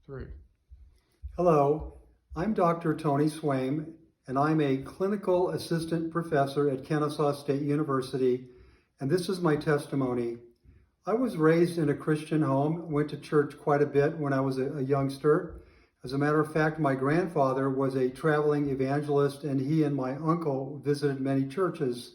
3. Hello, I'm Dr. Tony Swaim, and I'm a clinical assistant professor at Kennesaw State University, and this is my testimony. I was raised in a Christian home, went to church quite a bit when I was a youngster. As a matter of fact, my grandfather was a traveling evangelist, and he and my uncle visited many churches.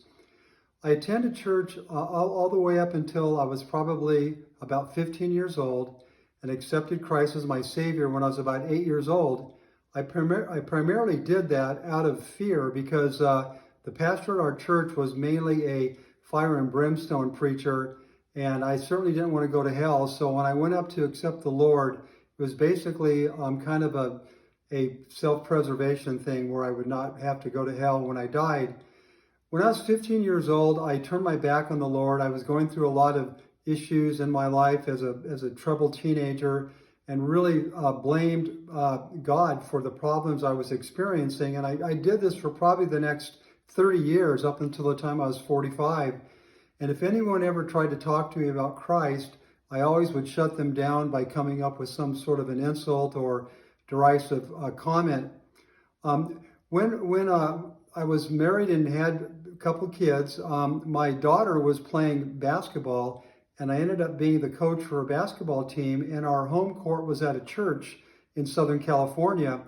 I attended church all the way up until I was probably about 15 years old and accepted Christ as my Savior when I was about 8 years old. I primarily did that out of fear because the pastor at our church was mainly a fire and brimstone preacher, and I certainly didn't want to go to hell. So when I went up to accept the Lord, it was basically kind of a self-preservation thing where I would not have to go to hell when I died. When I was 15 years old, I turned my back on the Lord. I was going through a lot of issues in my life as a troubled teenager and really blamed God for the problems I was experiencing. And I did this for probably the next 30 years up until the time I was 45. And if anyone ever tried to talk to me about Christ, I always would shut them down by coming up with some sort of an insult or derisive comment. When I was married and had a couple kids, my daughter was playing basketball, and I ended up being the coach for a basketball team, and our home court was at a church in Southern California.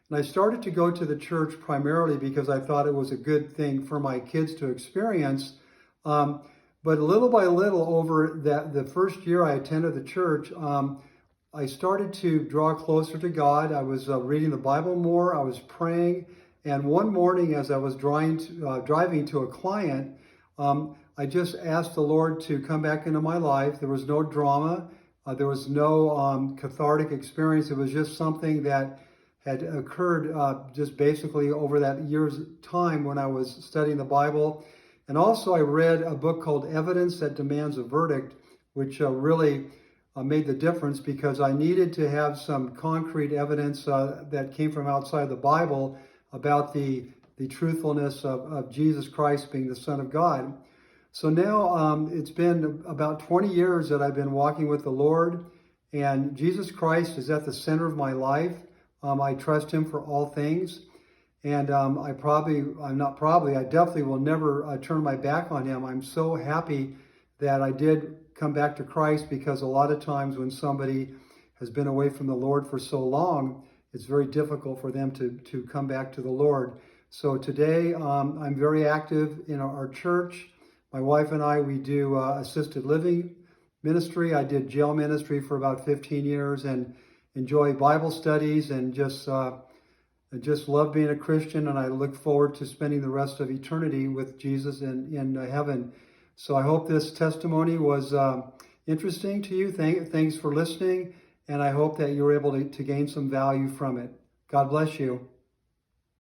And I started to go to the church primarily because I thought it was a good thing for my kids to experience. But little by little, over the first year I attended the church, I started to draw closer to God. I was reading the Bible more, I was praying, and one morning as I was driving to a client, I just asked the Lord to come back into my life. There was no drama. There was no cathartic experience. It was just something that had occurred just basically over that year's time when I was studying the Bible. And also I read a book called Evidence That Demands a Verdict, which really made the difference because I needed to have some concrete evidence that came from outside the Bible about the truthfulness of Jesus Christ being the Son of God. So now it's been about 20 years that I've been walking with the Lord, and Jesus Christ is at the center of my life. I trust Him for all things, and I definitely will never turn my back on Him. I'm so happy that I did come back to Christ, because a lot of times when somebody has been away from the Lord for so long, it's very difficult for them to come back to the Lord. So today I'm very active in our church. My wife and I, we do assisted living ministry. I did jail ministry for about 15 years and enjoy Bible studies and just love being a Christian. And I look forward to spending the rest of eternity with Jesus in heaven. So I hope this testimony was interesting to you. Thanks for listening. And I hope that you were able to gain some value from it. God bless you.